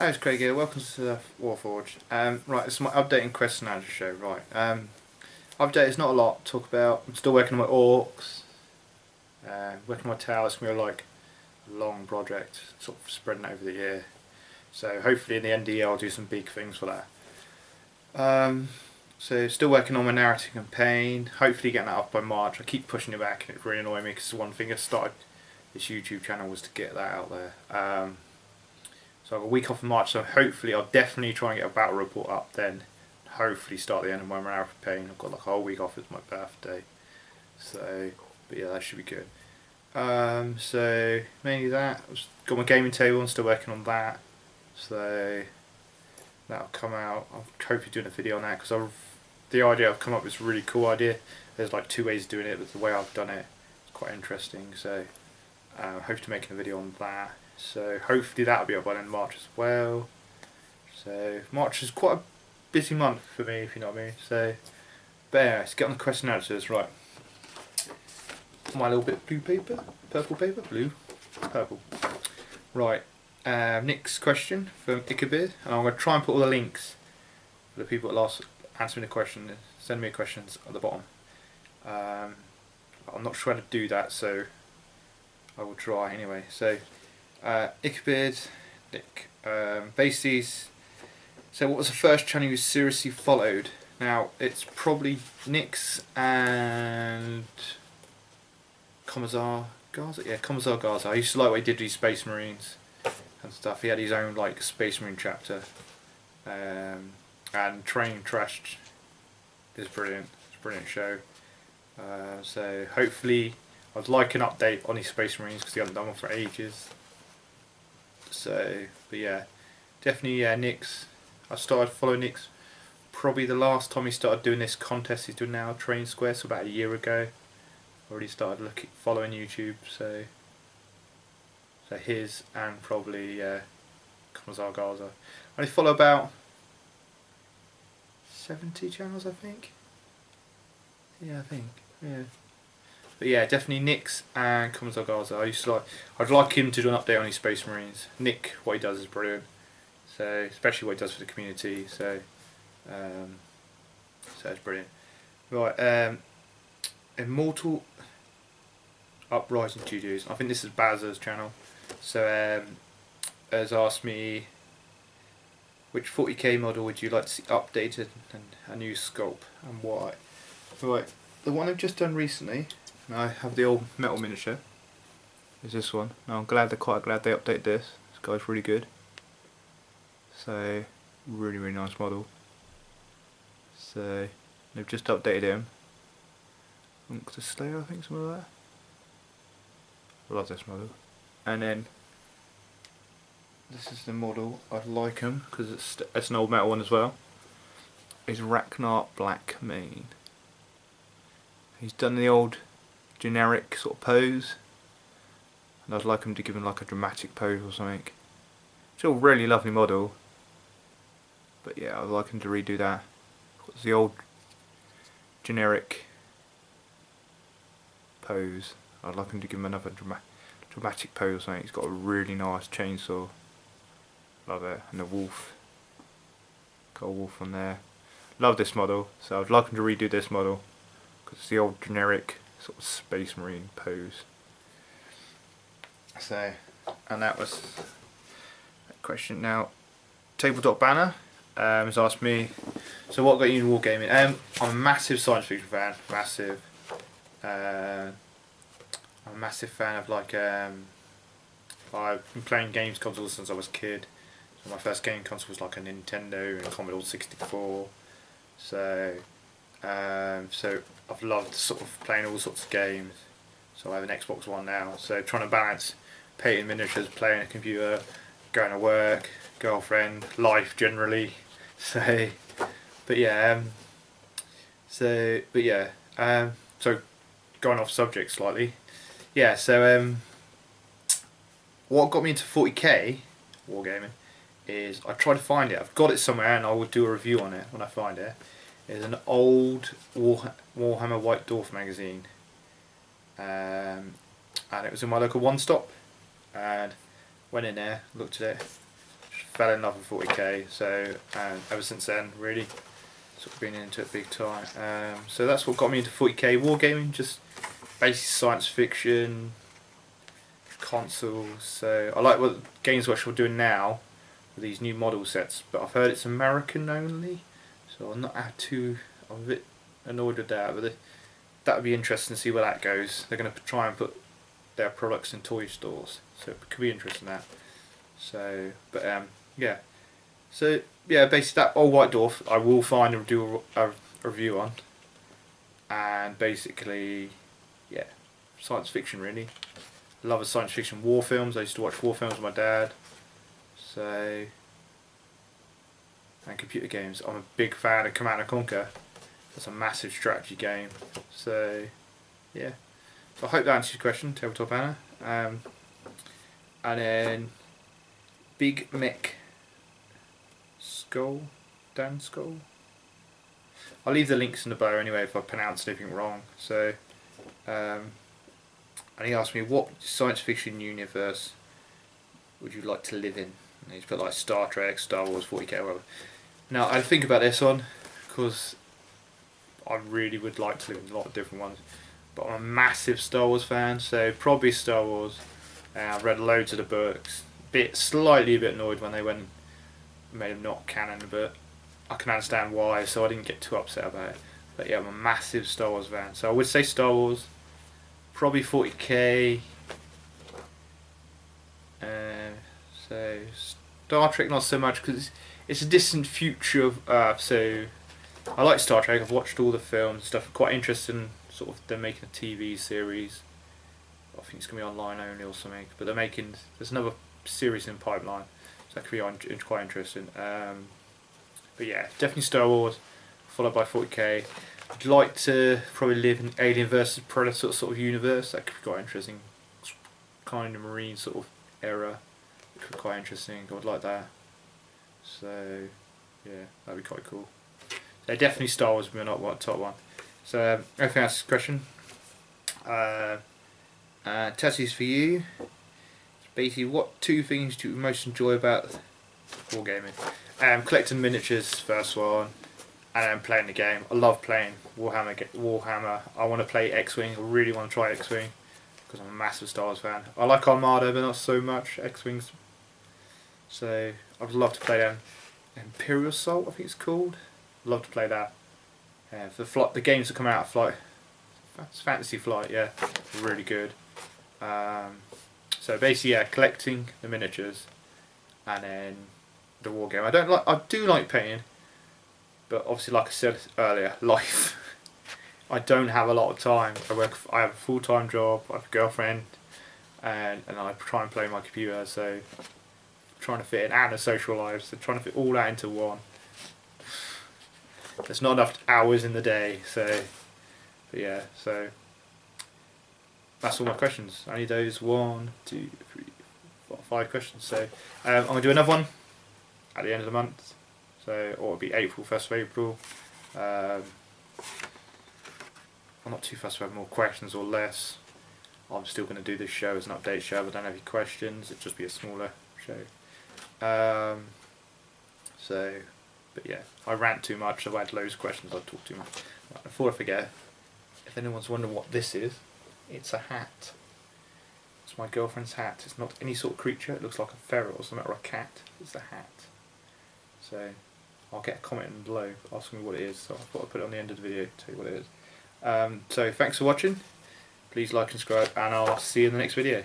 Hi, it's Craig here. Welcome to the Warforged. Right, it's my updating question and answer show. Right, update is not a lot to talk about. I'm still working on my orcs, working on my tower. It's gonna be like a long project, sort of spreading over the year. So hopefully in the end of the year I'll do some big things for that. So still working on my narrative campaign. Hopefully getting that up by March. I keep pushing it back, and it's really annoying me because one thing I started this YouTube channel was to get that out there. So I've got a week off in March, so hopefully I'll definitely try and get a battle report up then. Hopefully start the end of my marathon campaign. I've got like a whole week off, it's my birthday. So, but yeah, that should be good. So mainly that. I've got my gaming table, I'm still working on that. So that'll come out. I'll hopefully doing a video on that because the idea I've come up with is a really cool idea. There's like two ways of doing it, but the way I've done it is quite interesting. So hope to make a video on that. So hopefully that'll be up by the end of March as well. So March is quite a busy month for me, if you know what I mean. So, but yeah, let's get on the question and answers. Right, my little bit of blue paper, purple paper, blue, purple. Right, Nick's question from IDICBeer, and I'm going to try and put all the links for the people that last answer me the question, send me questions at the bottom. I'm not sure how to do that, so I will try anyway. So. IDICBeer, Nick, basically, so what was the first channel you seriously followed? Now, it's probably Nick's and Commissar Garza? Yeah, Commissar Garza. I used to like what he did with these Space Marines and stuff. He had his own like Space Marine chapter. And Train Trashed is brilliant. It's a brilliant show. So hopefully, I'd like an update on his Space Marines because he hasn't done one for ages. So, but yeah, definitely Nick's. I started following Nick's probably the last time he started doing this contest he's doing now, Train Square, so about a year ago. Already started following YouTube, so his and probably Commissar Garza. I follow about 70 channels, I think. Yeah, I think. Yeah. But yeah, definitely Nick's and Commissar Garza. I'd like him to do an update on his Space Marines. Nick, what he does is brilliant. So especially what he does for the community. So it's brilliant. Right, Immortal Uprising Studios. I think this is Bazza's channel. So has asked me which 40k model would you like to see updated and a new sculpt and why. Right, the one I've just done recently. I have the old metal miniature. Is this one? Now I'm quite glad they updated this. This guy's really good. So really nice model. So they've just updated him. Uncle Slayer, I think, something like that. I love this model. And then this is the model I'd like him because it's an old metal one as well. Is Ragnar Black Mane. He's done the old generic sort of pose, and I'd like him to give him like a dramatic pose or something. It's a really lovely model, but yeah, I'd like him to redo that. It's the old generic pose. I'd like him to give him another dramatic pose or something. He's got a really nice chainsaw. Love it. And the wolf. Got a wolf on there. Love this model, so I'd like him to redo this model because it's the old generic sort of Space Marine pose. So, and that was that question. Now, Tabletop Banner has asked me, so what got you into wargaming? I'm a massive science fiction fan, massive. I'm a massive fan of like, I've been playing games consoles since I was a kid. So my first game console was like a Nintendo and Commodore 64. So I've loved sort of playing all sorts of games. So I have an Xbox One now. So trying to balance painting miniatures, playing a computer, going to work, girlfriend, life generally. So, but yeah. So going off subject slightly. Yeah. So what got me into 40k wargaming is I tried to find it. I've got it somewhere, and I will do a review on it when I find it. It's an old Warhammer White Dwarf magazine, and it was in my local one stop, and went in there, looked at it, fell in love with 40k. So ever since then, really, sort of been into it big time. So that's what got me into 40k wargaming, just basic science fiction, consoles. So I like what Games Workshop are doing now with these new model sets, but I've heard it's American only, so I'm not too. I'm a bit annoyed with that, but that would be interesting to see where that goes. They're going to try and put their products in toy stores, so it could be interesting that. So, but yeah. So yeah, basically that old white dwarf I will find and do a review on, and basically, yeah, science fiction really. Love the science fiction war films. I used to watch war films with my dad. So, and computer games. I'm a big fan of Command & Conquer. That's a massive strategy game. So, yeah. So I hope that answers your question, Tabletop Anna. And then Big Mech Skull, Dan Skull. I'll leave the links in the bio anyway if I pronounce anything wrong. So, and he asked me, what science fiction universe would you like to live in? And he's put like Star Trek, Star Wars, 40k, whatever. Now I think about this one because I really would like to live in a lot of different ones, but I'm a massive Star Wars fan, so probably Star Wars. I've read loads of the books. Slightly a bit annoyed when they went made them not canon, but I can understand why, so I didn't get too upset about it. But yeah, I'm a massive Star Wars fan, so I would say Star Wars, probably 40k. So Star Trek not so much because it's a distant future of Earth. So I like Star Trek. I've watched all the films and stuff. Quite interested in sort of they're making a TV series. I think it's gonna be online only or something. But there's another series in pipeline, so that could be quite interesting. But yeah, definitely Star Wars, followed by 40k. I'd like to probably live in Alien versus Predator sort of universe. That could be quite interesting. Kind of marine sort of era. It could be quite interesting. I would like that. So yeah, that'd be quite cool. So definitely Star Wars would be not top one. So everything else is a question. Tattoos for you. Basically, what two things do you most enjoy about wargaming? Collecting miniatures, first one, and then playing the game. I love playing Warhammer. I want to play X-Wing. I really want to try X-Wing because I'm a massive Star Wars fan. I like Armada, but not so much X-Wings. So I'd love to play them. Imperial Assault, I think it's called. I'd love to play that. The games that come out of Flight, it's Fantasy Flight, yeah, really good. So basically, yeah, collecting the miniatures, and then the war game. I do like painting, but obviously, like I said earlier, life. I don't have a lot of time. I have a full-time job. I have a girlfriend, and I try and play my computer. So trying to fit in and a social life. So trying to fit all that into one. There's not enough hours in the day. So, but yeah. So that's all my questions. I need those 1, 2, 3, 4, 5 questions. So I'm gonna do another one at the end of the month. So, or it'll be April, 1st of April. I'm not too fussed about more questions or less. I'm still going to do this show as an update show. If I don't have any questions, it'll just be a smaller show. So, but yeah, I rant too much. I've had loads of questions. I talk too much. Right, before I forget, if anyone's wondering what this is, it's a hat. It's my girlfriend's hat. It's not any sort of creature. It looks like a ferret or something, or a cat. It's a hat. So I'll get a comment below asking me what it is. So I thought I'd put it on the end of the video to tell you what it is. So thanks for watching. Please like and subscribe, and I'll see you in the next video.